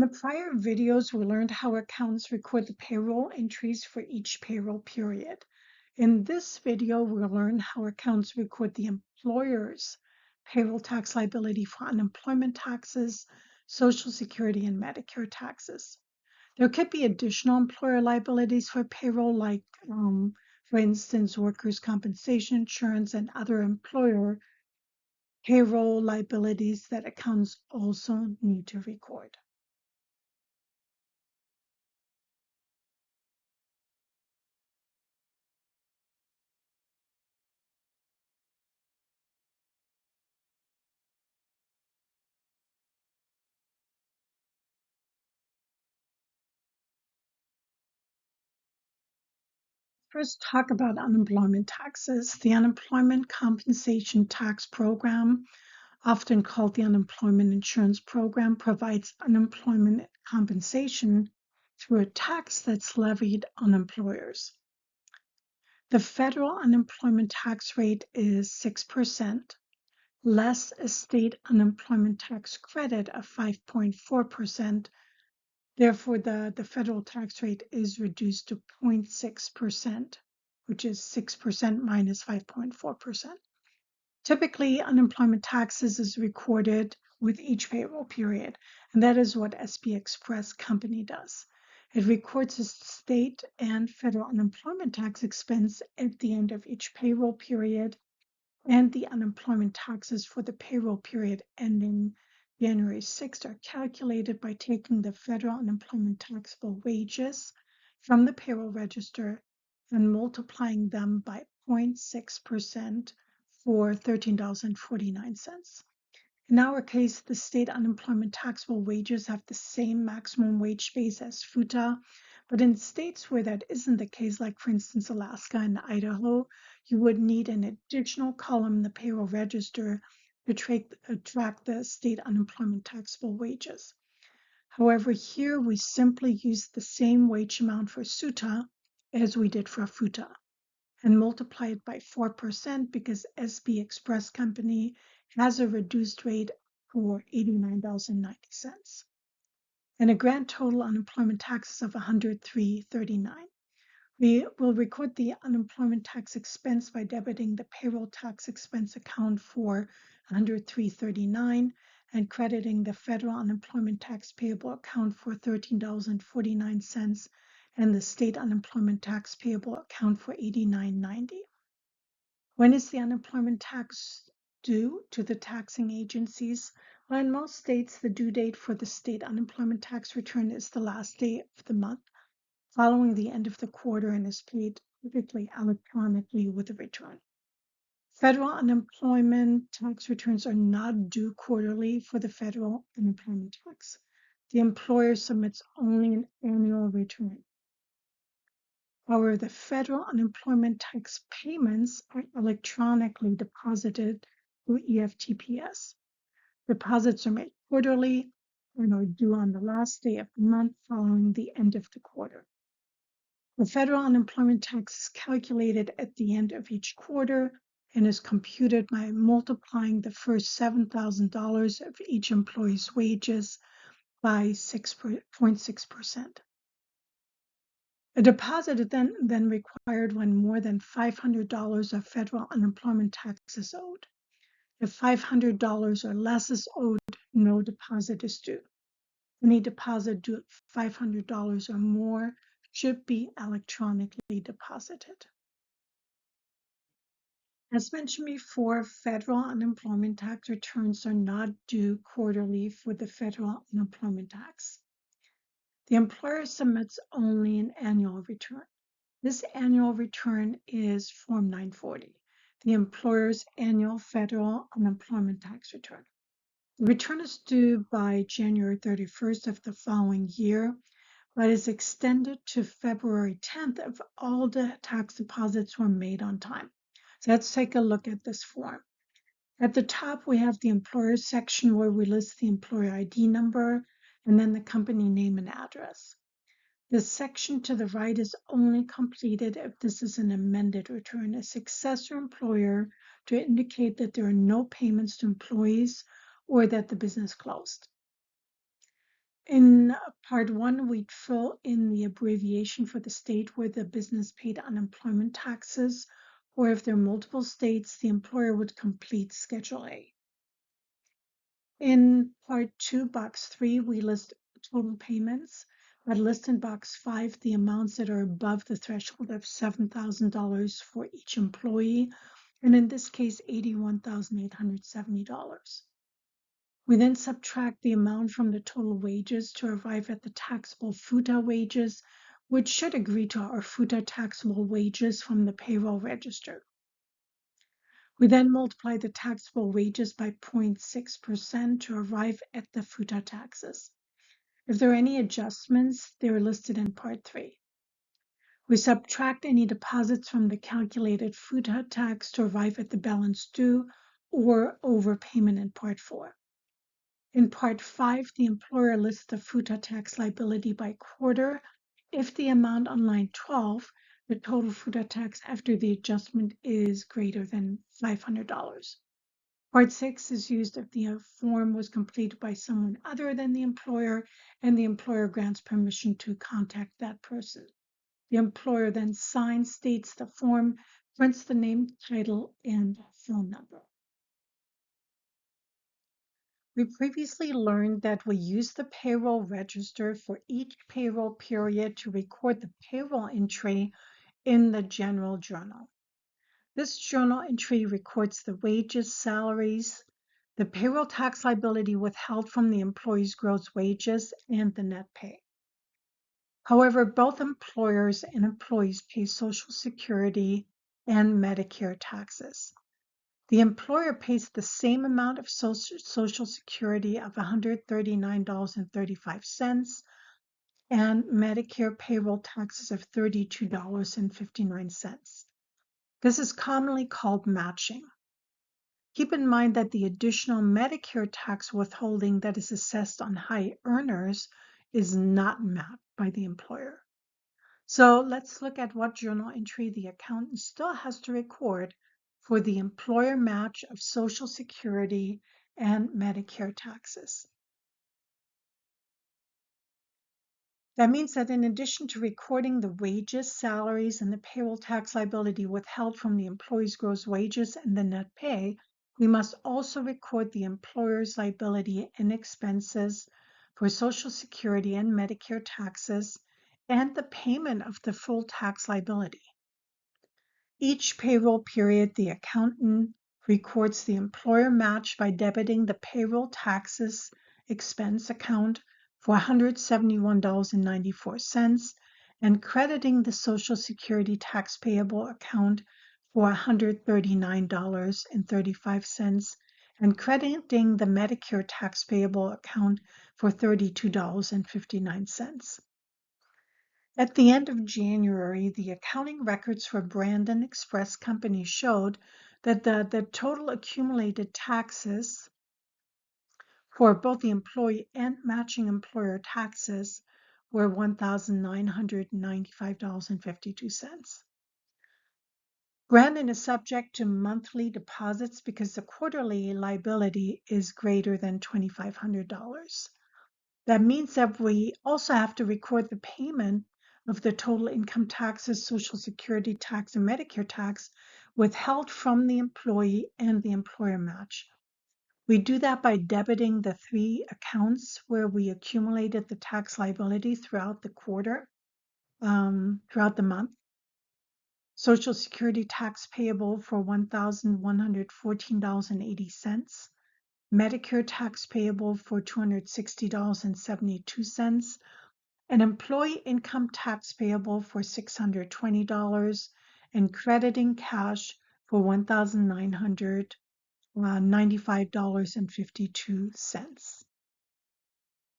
the prior videos, we learned how accountants record the payroll entries for each payroll period. In this video, we'll learn how accountants record the employer's payroll tax liability for unemployment taxes, Social Security, and Medicare taxes. There could be additional employer liabilities for payroll, like, for instance, workers' compensation insurance and other employer payroll liabilities that accountants also need to record. First, talk about unemployment taxes. The Unemployment Compensation Tax Program, often called the Unemployment Insurance Program, provides unemployment compensation through a tax that's levied on employers. The federal unemployment tax rate is 6%, less a state unemployment tax credit of 5.4%. Therefore, the federal tax rate is reduced to 0.6%, which is 6% minus 5.4%. Typically, unemployment taxes is recorded with each payroll period, and that is what SB Express Company does. It records the state and federal unemployment tax expense at the end of each payroll period, and the unemployment taxes for the payroll period ending January 6th are calculated by taking the federal unemployment taxable wages from the payroll register and multiplying them by 0.6% for $13.49. In our case, the state unemployment taxable wages have the same maximum wage base as FUTA, but in states where that isn't the case, like for instance Alaska and Idaho, you would need an additional column in the payroll register to track the state unemployment taxable wages. However, here we simply use the same wage amount for SUTA as we did for FUTA and multiply it by 4% because SB Express Company has a reduced rate for $89.90 and a grand total unemployment taxes of $103.39. We will record the unemployment tax expense by debiting the payroll tax expense account for $103.39 and crediting the federal unemployment tax payable account for $13.49 and the state unemployment tax payable account for $89.90. When is the unemployment tax due to the taxing agencies? Well, in most states, the due date for the state unemployment tax return is the last day of the month following the end of the quarter and is paid typically electronically with a return. Federal unemployment tax returns are not due quarterly for the federal unemployment tax. The employer submits only an annual return. However, the federal unemployment tax payments are electronically deposited through EFTPS. Deposits are made quarterly and are due on the last day of the month following the end of the quarter. The federal unemployment tax is calculated at the end of each quarter and is computed by multiplying the first $7,000 of each employee's wages by 6.6%. A deposit is then required when more than $500 of federal unemployment tax is owed. If $500 or less is owed, no deposit is due. Any deposit due at $500 or more should be electronically deposited. As mentioned before, federal unemployment tax returns are not due quarterly for the federal unemployment tax. The employer submits only an annual return. This annual return is Form 940, the employer's annual federal unemployment tax return. The return is due by January 31st of the following year, but is extended to February 10th if all the tax deposits were made on time. So let's take a look at this form. At the top, we have the employer section where we list the employer ID number and then the company name and address. The section to the right is only completed if this is an amended return, a successor employer to indicate that there are no payments to employees or that the business closed. In part one, we'd fill in the abbreviation for the state where the business paid unemployment taxes, or if there are multiple states, the employer would complete Schedule A. In part two, box 3, we list total payments. I'd list in box 5 the amounts that are above the threshold of $7,000 for each employee, and in this case, $81,870. We then subtract the amount from the total wages to arrive at the taxable FUTA wages, which should agree to our FUTA taxable wages from the payroll register. We then multiply the taxable wages by 0.6% to arrive at the FUTA taxes. If there are any adjustments, they are listed in part 3. We subtract any deposits from the calculated FUTA tax to arrive at the balance due or overpayment in part 4. In part 5, the employer lists the FUTA tax liability by quarter. If the amount on line 12, the total FUTA tax after the adjustment is greater than $500. Part 6 is used if the form was completed by someone other than the employer and the employer grants permission to contact that person. The employer then signs, states the form, prints the name, title, and phone number. We previously learned that we use the payroll register for each payroll period to record the payroll entry in the general journal. This journal entry records the wages, salaries, the payroll tax liability withheld from the employee's gross wages, and the net pay. However, both employers and employees pay Social Security and Medicare taxes. The employer pays the same amount of Social Security of $139.35 and Medicare payroll taxes of $32.59. This is commonly called matching. Keep in mind that the additional Medicare tax withholding that is assessed on high earners is not mapped by the employer. So let's look at what journal entry the accountant still has to record for the employer match of Social Security and Medicare taxes. That means that in addition to recording the wages, salaries, and the payroll tax liability withheld from the employee's gross wages and the net pay, we must also record the employer's liability and expenses for Social Security and Medicare taxes and the payment of the full tax liability. Each payroll period, the accountant records the employer match by debiting the payroll taxes expense account for $171.94 and crediting the Social Security tax payable account for $139.35 and crediting the Medicare tax payable account for $32.59. At the end of January, the accounting records for Brandon Express Company showed that the total accumulated taxes for both the employee and matching employer taxes were $1,995.52. Brandon is subject to monthly deposits because the quarterly liability is greater than $2,500. That means that we also have to record the payment of the total income taxes, Social Security tax, and Medicare tax withheld from the employee and the employer match. We do that by debiting the 3 accounts where we accumulated the tax liability throughout the quarter, throughout the month. Social Security tax payable for $1,114.80. Medicare tax payable for $260.72, an employee income tax payable for $620, and crediting cash for $1,995.52.